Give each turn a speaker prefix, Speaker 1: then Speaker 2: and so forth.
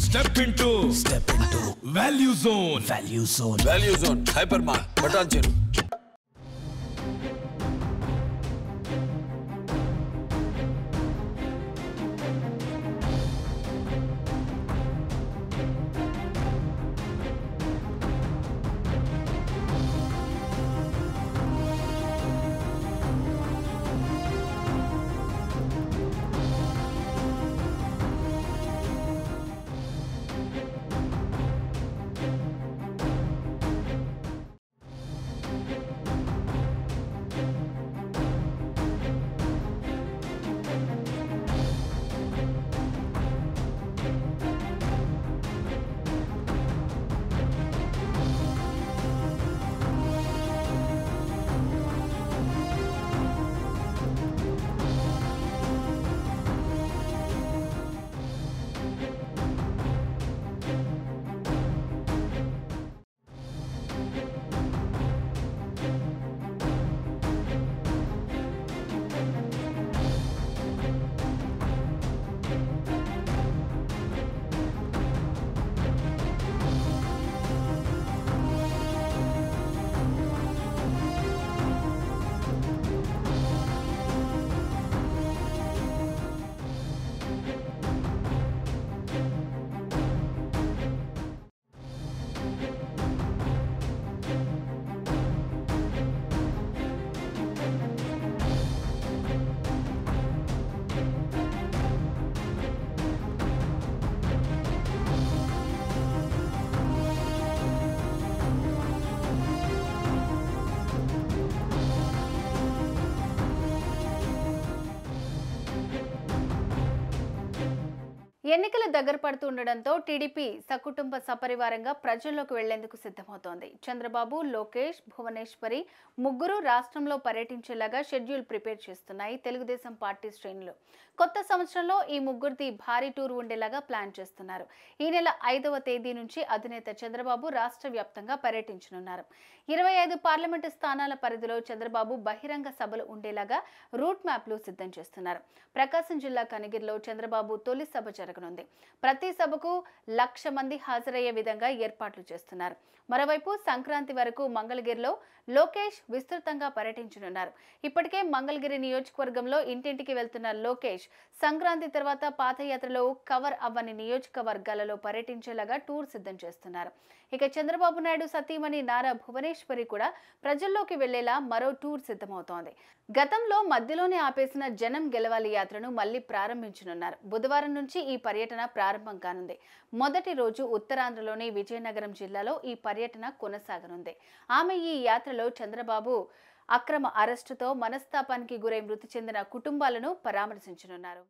Speaker 1: Step into Value Zone.
Speaker 2: Value Zone. Hypermart. Button.
Speaker 3: ఎన్నికల దగ్గర పడుతుండడంతో TDP సకుటుంబ సపరివారంగా ప్రజల్లోకి వెళ్లేందుకు సిద్ధమవుతోంది. చంద్రబాబు, లోకేష్, భువనేశ్వరి ముగ్గురు రాష్ట్రంలో పర్యటించేలాగా షెడ్యూల్ ప్రిపేర్ చేస్తున్నాయి తెలుగుదేశం పార్టీ శ్రేణులు. కొత్త సంవత్సరంలో ఈ ముగ్గురిది భారీ టూర్ ఉండేలాగా ప్లాన్ చేస్తున్నారు. ఈ నెల 5వ తేదీ నుంచి అధినేత చంద్రబాబు రాష్ట్ర వ్యాప్తంగా పర్యటించనున్నారు. 25 పార్లమెంటు స్థానాల పరిధిలో చంద్రబాబు బహిరంగ సభలు ఉండేలాగా రూట్ మ్యాప్లు సిద్ధం చేస్తున్నారు. ప్రకాశం జిల్లా కనిగిరిలో చంద్రబాబు తొలి సభ జరగనుంది. ప్రతి సభకు 1,00,000 మంది హాజరయ్యే విధంగా ఏర్పాట్లు చేస్తున్నారు. మరోవైపు సంక్రాంతి వరకు మంగళగిరిలో లోకేష్ విస్తృతంగా పర్యటించనున్నారు. ఇప్పటికే మంగళగిరి నియోజకవర్గంలో ఇంటింటికి వెళ్తున్న లోకేష్ సంక్రాంతి తర్వాత పాదయాత్రలో కవర్ అవ్వని నియోజకవర్గాలలో పర్యటించేలాగా టూర్ సిద్ధం చేస్తున్నారు. ఇక చంద్రబాబు నాయుడు సతీమణి నారా భువనేశ్వరి కూడా ప్రజల్లోకి వెళ్లేలా మరో టూర్ సిద్ధమవుతోంది. గతంలో మధ్యలోనే ఆపేసిన జనం గెలవాలి యాత్రను మళ్లీ ప్రారంభించనున్నారు. బుధవారం నుంచి ఈ పర్యటన ప్రారంభం కానుంది. మొదటి రోజు ఉత్తరాంధ్రలోని విజయనగరం జిల్లాలో ఈ పర్యటన కొనసాగనుంది. ఆమె ఈ యాత్రలో చంద్రబాబు అక్రమ అరెస్టుతో మనస్తాపానికి గురై మృతి చెందిన కుటుంబాలను పరామర్శించనున్నారు.